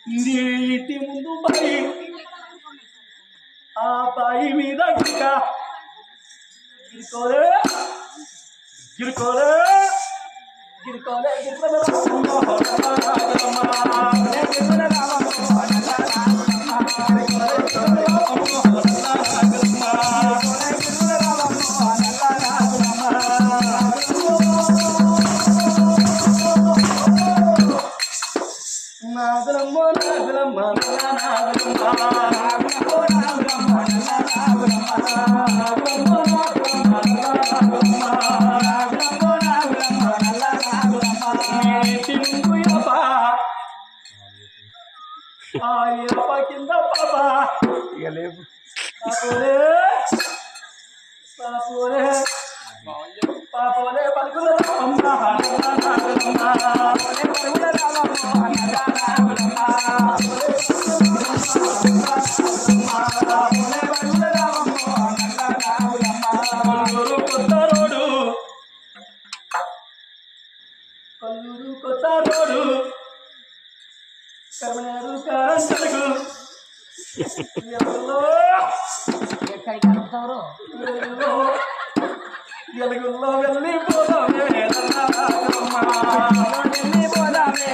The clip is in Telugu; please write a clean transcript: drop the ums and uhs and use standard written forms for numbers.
ఇంటి ముందు బాయి ఆ బాయి మీద గిరుకోలే గిరుకోలే గిరుకోలే నాగలమ్మ నాగలమ్మ కింద పాపా ఇక లేవు పాపోలే పాపోలే పలుకుల కల్లూరు కొత్త రోడ్డు కర్మేరు కారంటకు ఎలుగుల్లో వెళ్ళిపోదామే వెళ్ళిపోదామే